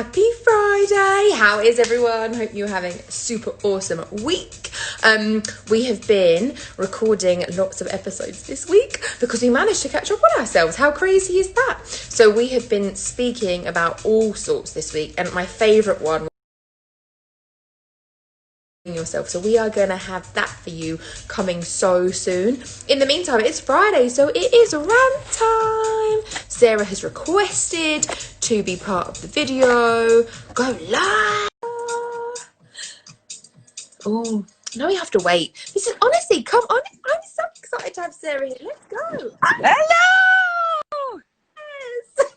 Happy Friday! How is everyone? Hope you're having a super awesome week. We have been recording lots of episodes this week because we managed to catch up on ourselves. How crazy is that? So we have been speaking about all sorts this week, and my favourite one yourself. So we are going to have that for you coming so soon. In the meantime, it's Friday, so it is rant time. Sarah has requested to be part of the video. Go live. Oh, no, we have to wait. This is honestly, come on. I'm so excited to have Sarah here. Let's go. Hello! Yes.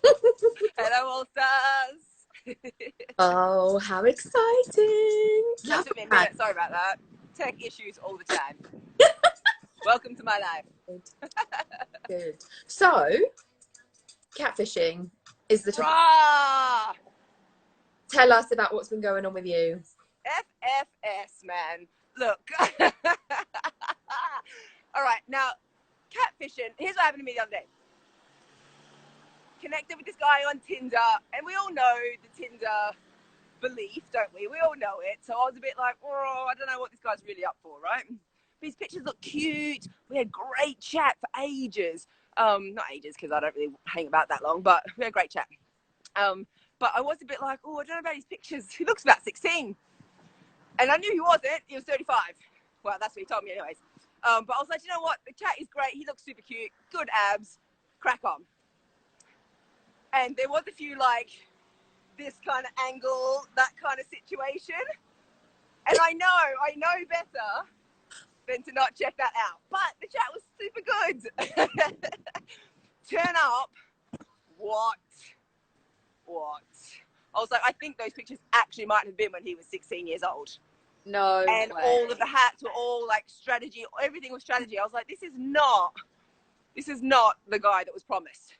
Hello, all stars. Oh, how exciting. That took me a minute. Sorry about that. Tech issues all the time. Welcome to my life. Good. So, catfishing is the topic. Rah! Tell us about what's been going on with you. FFS, man. Look. All right, now, catfishing. Here's what happened to me the other day. Connected with this guy on Tinder, and we all know the Tinder belief, don't we? We all know it. So I was a bit like, oh, I don't know what this guy's really up for, right? But his pictures look cute. We had great chat for ages. Not ages, because I don't really hang about that long, but we had a great chat. But I was a bit like, oh, I don't know about his pictures. He looks about 16. And I knew he wasn't. He was 35. Well, that's what he told me anyways. But I was like, you know what? The chat is great. He looks super cute. Good abs. Crack on. And there was a few like this kind of angle, that kind of situation. And I know better than to not check that out. But the chat was super good. Turn up. What? I was like, I think those pictures actually might have been when he was 16 years old. No and way. All of the hats were all like strategy. Everything was strategy. I was like, this is not the guy that was promised.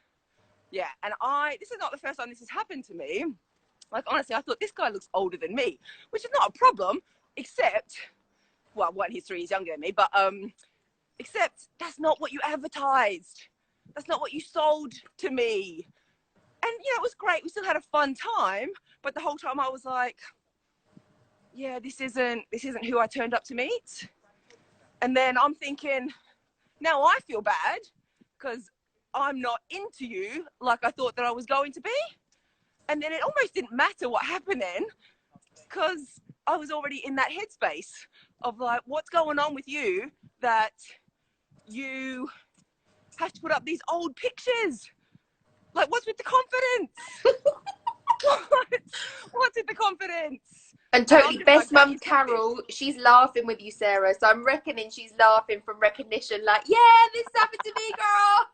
Yeah, and this is not the first time this has happened to me. Like, honestly, I thought this guy looks older than me, which is not a problem, except, well, one, he's 3 years younger than me, but except that's not what you advertised. That's not what you sold to me. And, you know, it was great. We still had a fun time, but the whole time I was like, yeah, this isn't who I turned up to meet. And then I'm thinking, now I feel bad because I'm not into you like I thought that I was going to be. And then it almost didn't matter what happened then because I was already in that headspace of like, what's going on with you that you have to put up these old pictures? Like, what's with the confidence? What's with the confidence? And totally, best mum Carol, she's laughing with you, Sarah. So I'm reckoning she's laughing from recognition, like, yeah, this happened to me, girl.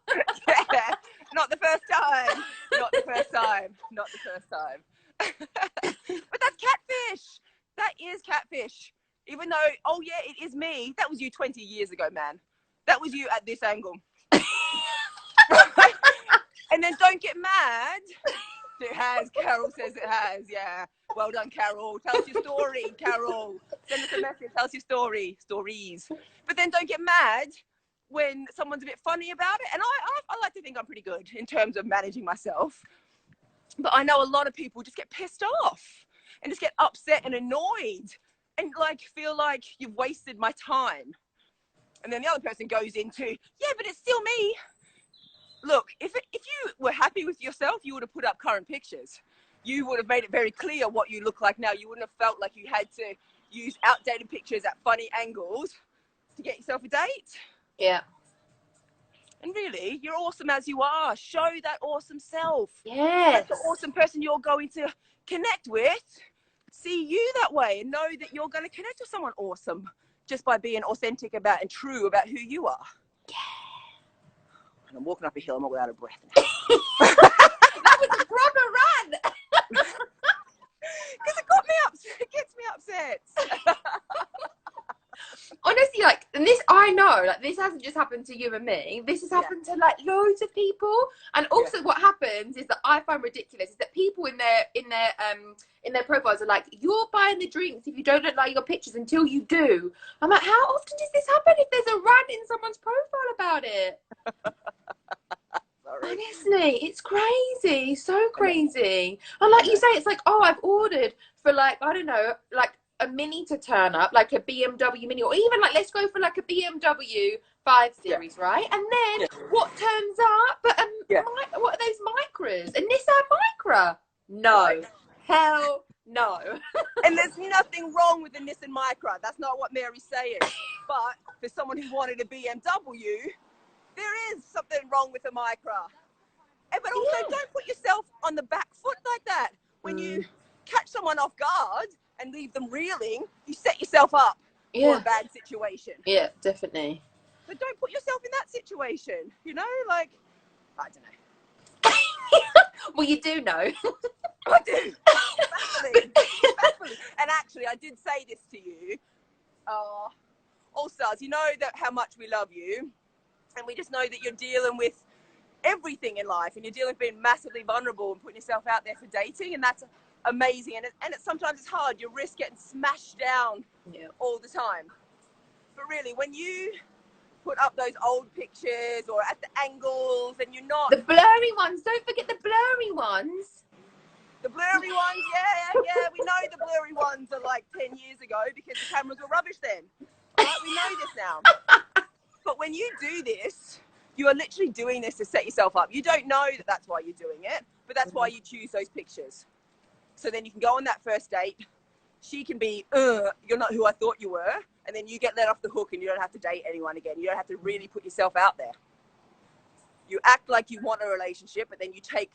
Yeah, not the first time. Not the first time. Not the first time. But that's catfish. That is catfish. Even though, oh yeah, it is me. That was you 20 years ago, man. That was you at this angle. Right? And then don't get mad. It has. Carol says it has. Yeah. Well done, Carol. Tell us your story, Carol. Send us a message. Tell us your stories. But then don't get mad when someone's a bit funny about it. And I like to think I'm pretty good in terms of managing myself. But I know a lot of people just get pissed off and just get upset and annoyed and like feel like you've wasted my time. And then the other person goes into, yeah, but it's still me. Look, if you were happy with yourself, you would have put up current pictures. You would have made it very clear what you look like now. You wouldn't have felt like you had to use outdated pictures at funny angles to get yourself a date. Yeah. And really, you're awesome as you are. Show that awesome self. Yes. Let the awesome person you're going to connect with see you that way and know that you're going to connect with someone awesome just by being authentic about and true about who you are. Yeah. And I'm walking up a hill, I'm all out of breath. That was a proper run. Because it gets me upset. Honestly, like, and this, I know, like, this hasn't just happened to you and me. This has happened to like loads of people. And also, what happens is that I find ridiculous is that people in their profiles are like, "You're buying the drinks if you don't look like your pictures until you do." I'm like, how often does this happen? If there's a rant in someone's profile about it. Sorry. Honestly, it's crazy, so crazy. And like you say, it's like, oh, I've ordered for like, I don't know, like a Mini to turn up, like a BMW Mini, or even like, let's go for like a BMW 5 Series, right? And then what turns up? But what are those Micras? A Nissan Micra? No. Right. Hell no. And there's nothing wrong with the Nissan Micra. That's not what Mary's saying. But for someone who wanted a BMW, there is something wrong with a Micra. But also, don't put yourself on the back foot like that. When you catch someone off guard and leave them reeling, you set yourself up for a bad situation. Yeah, definitely. But don't put yourself in that situation. You know, like, I don't know. Well, you do know. I do. Baffling. And actually, I did say this to you. All stars, you know that how much we love you. And we just know that you're dealing with everything in life. And you're dealing with being massively vulnerable and putting yourself out there for dating. And that's amazing. And sometimes it's hard. You risk getting smashed down all the time. But really, when you put up those old pictures or at the angles and you're not... The blurry ones. Don't forget the blurry ones. The blurry ones, yeah. We know the blurry ones are like 10 years ago because the cameras were rubbish then. Right? We know this now. But when you do this, you are literally doing this to set yourself up. You don't know that that's why you're doing it, but that's why you choose those pictures. So then you can go on that first date. She can be, you're not who I thought you were. And then you get let off the hook and you don't have to date anyone again. You don't have to really put yourself out there. You act like you want a relationship, but then you take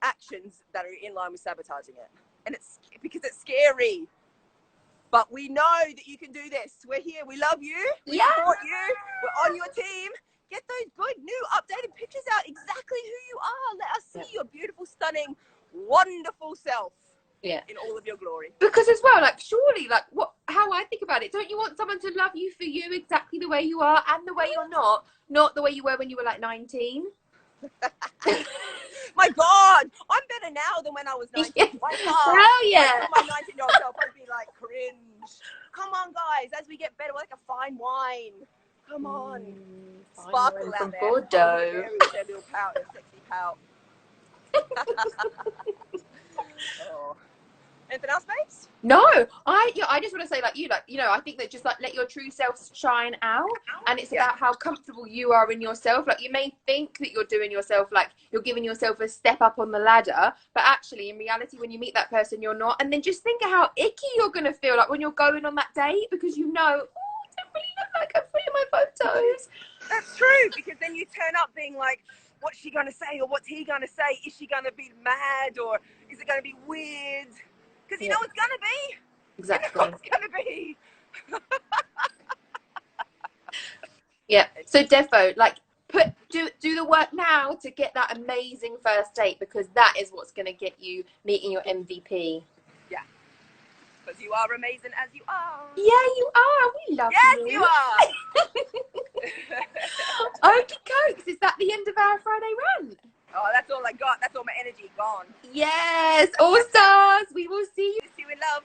actions that are in line with sabotaging it. And it's because it's scary. But we know that you can do this. We're here. We love you. We support you. We're on your team. Get those good, new, updated pictures out. Exactly who you are. Let us see your beautiful, stunning, wonderful self. In all of your glory. Because as well, like, surely, like, how I think about it, don't you want someone to love you for you exactly the way you are and the way you're not the way you were when you were like 19? My God, I'm better now than when I was 19. My God. Hell yeah. My 19-year-old self would be like, cringe. Come on, guys, as we get better, we're like a fine wine. Come on. Sparkle out there. Bordeaux. Their little pout, their sexy pout. Oh. Anything else, babes? No, I just want to say, like, I think that just like let your true self shine out, and it's about how comfortable you are in yourself. Like, you may think that you're doing yourself, like you're giving yourself a step up on the ladder, but actually in reality when you meet that person you're not. And then just think of how icky you're gonna feel like when you're going on that date, because I don't really look like I'm putting my photos. That's true, because then you turn up being like, what's she gonna say, or what's he gonna say? Is she gonna be mad, or is it gonna be weird? Because you know it's gonna be. Exactly. You know it's gonna be. So defo, like, do the work now to get that amazing first date, because that is what's gonna get you meeting your MVP. Yeah. Because you are amazing as you are. Yeah, you are. We love you. Yes, you are. Okie cokes. Is that the end of our Friday rant? Oh, that's all I got. That's all my energy gone. Yes. All stars. We will see you. See you in love.